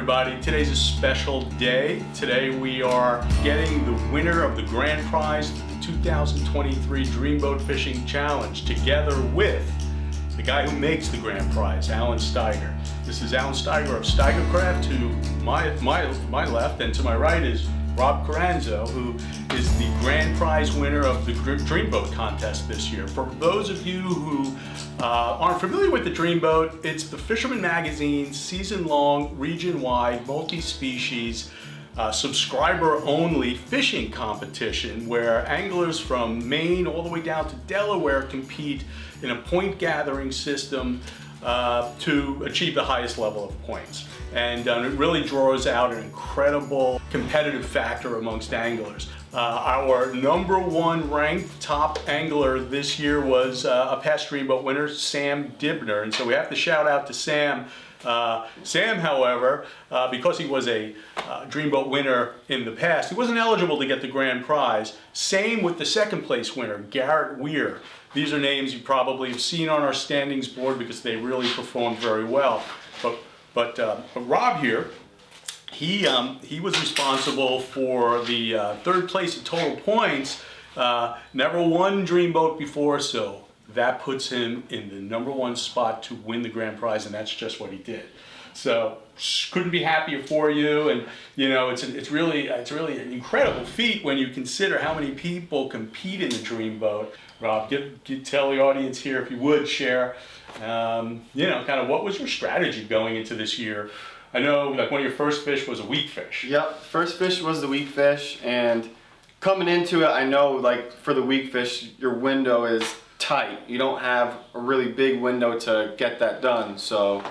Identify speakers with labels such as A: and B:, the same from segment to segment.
A: everybody. Today's a special day. Today we are getting the winner of the grand prize of the 2023 Dreamboat Fishing Challenge together with the guy who makes the grand prize, Alan Steiger. This is Alan Steiger of Steiger Craft. To my left and to my right is Rob Carranzo, who is the grand prize winner of the Dreamboat contest this year. For those of you who aren't familiar with the Dreamboat, it's the Fisherman magazine, season-long, region-wide, multi-species, subscriber-only fishing competition where anglers from Maine all the way down to Delaware compete in a point-gathering system to achieve the highest level of points. And it really draws out an incredible competitive factor amongst anglers. Our number one ranked top angler this year was a past Dreamboat winner, Sam Dibner, and so we have to shout out to Sam. Sam, however, because he was a Dreamboat winner in the past, he wasn't eligible to get the grand prize. Same with the second place winner, Garrett Weir. These are names you probably have seen on our standings board because they really performed very well. But Rob here, he was responsible for the third place in total points. Never won Dreamboat before, so that puts him in the number one spot to win the grand prize, and that's just what he did. So couldn't be happier for you, and you know it's really an incredible feat when you consider how many people compete in the Dreamboat. Rob, tell the audience here, if you would, share, kind of what was your strategy going into this year? I know, like, one of your first fish was a weak fish.
B: Yep, first fish was the weak fish, and coming into it, I know, like, for the weak fish, your window is tight. You don't have a really big window to get that done, so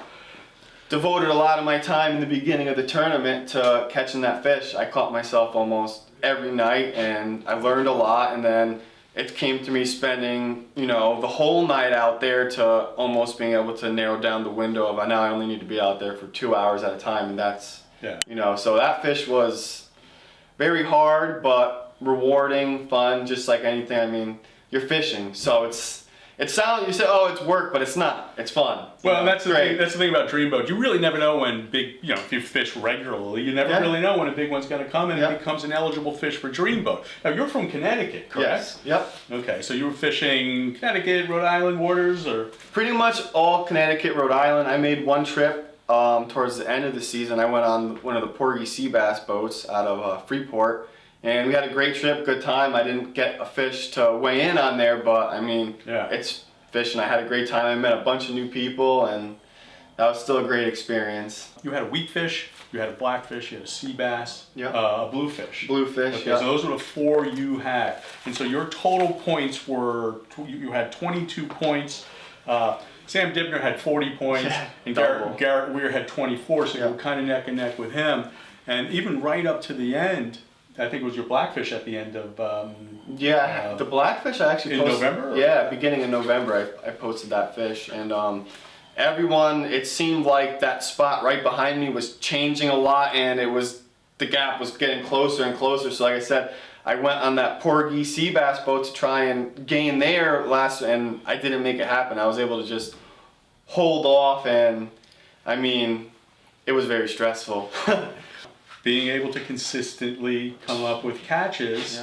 B: devoted a lot of my time in the beginning of the tournament to catching that fish. I caught myself almost every night, and I learned a lot, and then it came to me spending, the whole night out there to almost being able to narrow down the window of, now I only need to be out there for 2 hours at a time, and that's, so that fish was very hard, but rewarding, fun, just like anything. I mean, you're fishing, so you say, oh, it's work, but it's not. It's fun.
A: Well, that's the thing. That's the thing about Dreamboat. You really never know when big, if you fish regularly, you never really know when a big one's going to come and it becomes an eligible fish for Dreamboat. Now, you're from Connecticut, correct?
B: Yes. Yep.
A: Okay, so you were fishing Connecticut, Rhode Island waters, or?
B: Pretty much all Connecticut, Rhode Island. I made one trip towards the end of the season. I went on one of the porgy sea bass boats out of Freeport. And we had a great trip, good time. I didn't get a fish to weigh in on there, but I mean, it's fishing. I had a great time. I met a bunch of new people, and that was still a great experience.
A: You had a weak fish, you had a blackfish, you had a sea bass, a bluefish.
B: Bluefish,
A: okay, so those were the four you had. And so your total points were, you had 22 points. Sam Dibner had 40 points, and Garrett Weir had 24, so you were kind of neck and neck with him. And even right up to the end, I think it was your blackfish at the end of
B: the blackfish I actually posted.
A: In November?
B: Yeah, beginning of November I posted that fish, and everyone, it seemed like that spot right behind me was changing a lot, and the gap was getting closer and closer. So like I said, I went on that porgy sea bass boat to try and gain there and I didn't make it happen. I was able to just hold off, and I mean, it was very stressful.
A: Being able to consistently come up with catches,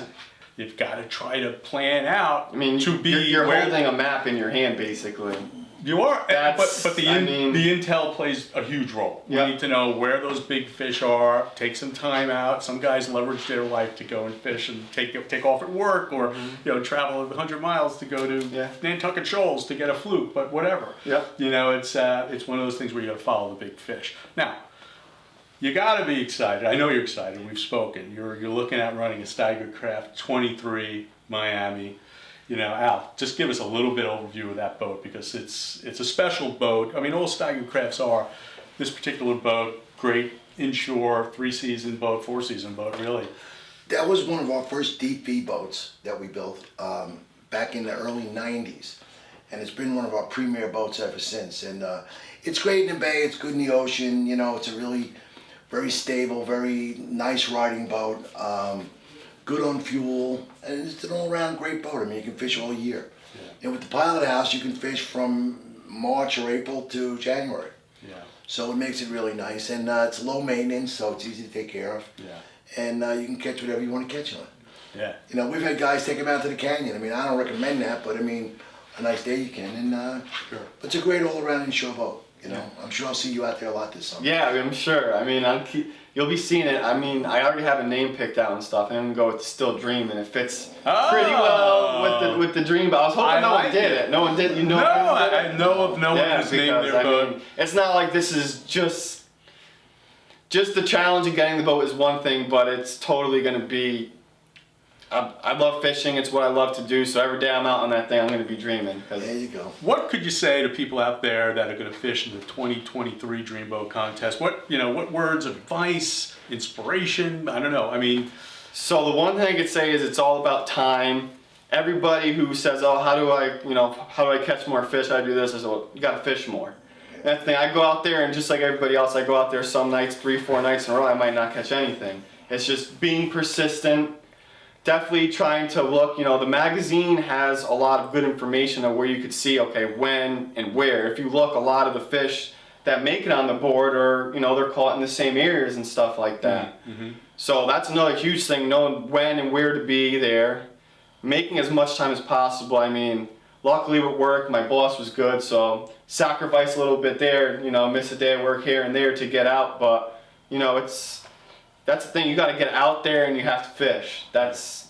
A: you've got to try to plan out.
B: I mean, you're holding a map in your hand, basically.
A: You are, but the intel plays a huge role. You need to know where those big fish are. Take some time out. Some guys leverage their life to go and fish and take off at work, or travel 100 miles to go to Nantucket Shoals to get a fluke. But whatever. It's one of those things where you got to follow the big fish. Now, you got to be excited. I know you're excited. We've spoken. You're looking at running a Steiger Craft 23 Miami. Al, just give us a little bit overview of that boat, because it's a special boat. I mean, all Steiger Crafts are. This particular boat, great inshore, 3-season boat, 4-season boat, really.
C: That was one of our first DP boats that we built back in the early 90s. And it's been one of our premier boats ever since. And it's great in the bay, it's good in the ocean. It's a really very stable, very nice riding boat, good on fuel, and it's an all-around great boat. I mean, you can fish all year. And with the pilot house, you can fish from March or April to January. So it makes it really nice, and it's low maintenance, so it's easy to take care of.
A: Yeah.
C: And you can catch whatever you want to catch on it.
A: Yeah.
C: You know, we've had guys take them out to the canyon. I mean, I don't recommend that, but I mean, a nice day you can. And
A: Sure.
C: but it's a great all-around inshore boat. You know, I'm sure I'll see you out there a lot this summer.
B: Yeah, I'm sure. I mean, you'll be seeing it. I mean, I already have a name picked out and stuff. And I'm gonna go with Still Dream, and it fits pretty well with the Dreamboat. I was hoping no one did it. No one did. You know?
A: No, I know of no one who's named their boat.
B: Mean, it's not like this is just the challenge of getting the boat is one thing, but it's totally gonna be. I love fishing. It's what I love to do. So every day I'm out on that thing, I'm gonna be dreaming.
C: There you go.
A: What could you say to people out there that are going to fish in the 2023 Dreamboat contest? What words of advice, inspiration? I don't know. I mean,
B: so the one thing I could say is it's all about time. Everybody who says, "Oh, how do I catch more fish? How do I do this?" I said, "Well, you got to fish more." That's the thing. I go out there, and just like everybody else, I go out there some nights, 3-4 nights in a row, I might not catch anything. It's just being persistent. Definitely trying to look, the magazine has a lot of good information of where you could see, okay, when and where. If you look, a lot of the fish that make it on the board are, they're caught in the same areas and stuff like that. Mm-hmm. So that's another huge thing, knowing when and where to be there, making as much time as possible. I mean, luckily with work, my boss was good, so sacrifice a little bit there, miss a day of work here and there to get out, but, that's the thing, you got to get out there and you have to fish.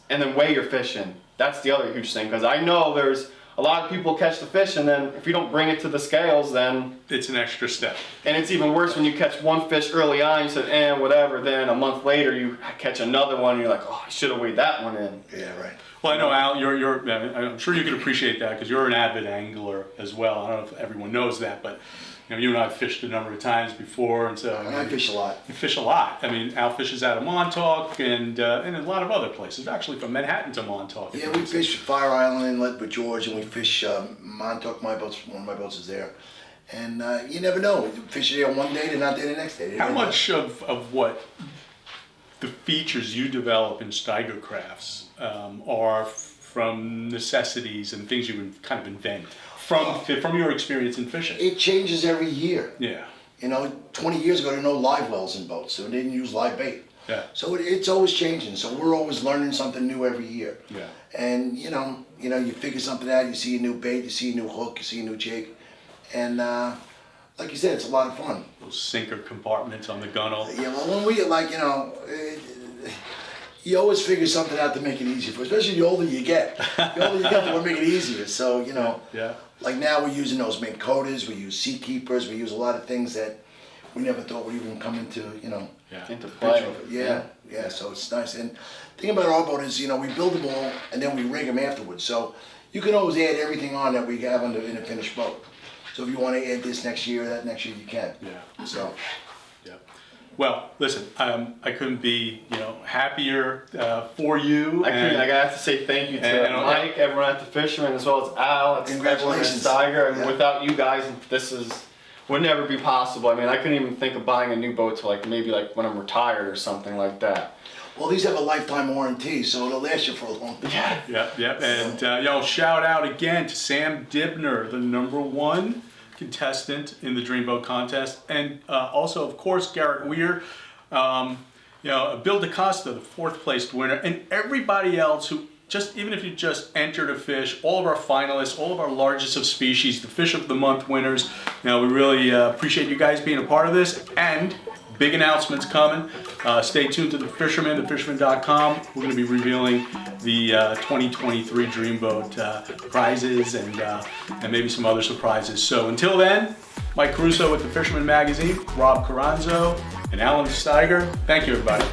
B: And then weigh your fishing. That's the other huge thing, because I know there's a lot of people catch the fish, and then if you don't bring it to the scales, then
A: it's an extra step.
B: And it's even worse when you catch one fish early on, you said, whatever, then a month later you catch another one, and you're like, oh, I should have weighed that one in.
C: Yeah, right.
A: Well, I know, Al, I'm sure you can appreciate that, because you're an avid angler as well. I don't know if everyone knows that, but you and I have fished a number of times before, and so
C: I fish a lot.
A: You fish a lot. I mean, Al fishes out of Montauk and a lot of other places. Actually, from Manhattan to Montauk.
C: Yeah, we fish Fire Island Inlet with George, and we fish Montauk. One of my boats is there, and you never know. You fish there one day, they're not there the next day.
A: How much of what the features you develop in Steiger Crafts are from necessities and things you would kind of invent? From your experience in fishing.
C: It changes every year.
A: Yeah.
C: 20 yeyears ago there were no live wells in boats, so they didn't use live bait.
A: Yeah.
C: So it's always changing. So we're always learning something new every year.
A: Yeah.
C: And you figure something out. You see a new bait, you see a new hook, you see a new jig, and like you said, it's a lot of fun.
A: Those sinker compartments on the gunnel.
C: Yeah. Well, when we you always figure something out to make it easier for, especially the older you get. The older you get, the more make it easier. So
A: Yeah.
C: Like now we're using those mink coders, we use sea keepers, we use a lot of things that we never thought would even come into,
B: into play.
C: Yeah, so it's nice. And the thing about our boat is, we build them all and then we rig them afterwards. So you can always add everything on that we have in a finished boat. So if you want to add this next year, that next year, you can.
A: Yeah.
C: So.
A: Yeah. Well, listen, I couldn't be, happier for you.
B: I have to say thank you to Mike, everyone at the Fisherman, as well as Al, everyone at Steiger. And without you guys, would never be possible. I mean, I couldn't even think of buying a new boat till maybe when I'm retired or something like that.
C: Well, these have a lifetime warranty, so it'll last you for a long time.
A: Yeah. And shout out again to Sam Dibner, the #1 contestant in the Dreamboat contest, and also, of course, Garrett Weir, Bill DaCosta, the 4th placed winner, and everybody else who even if you just entered a fish, all of our finalists, all of our largest of species, the Fish of the Month winners. We really appreciate you guys being a part of this, and big announcements coming. Stay tuned to the Fisherman, thefisherman.com. We're going to be revealing the 2023 Dreamboat prizes and maybe some other surprises. So until then, Mike Caruso with the Fisherman Magazine, Rob Carranzo, and Alan Steiger. Thank you, everybody.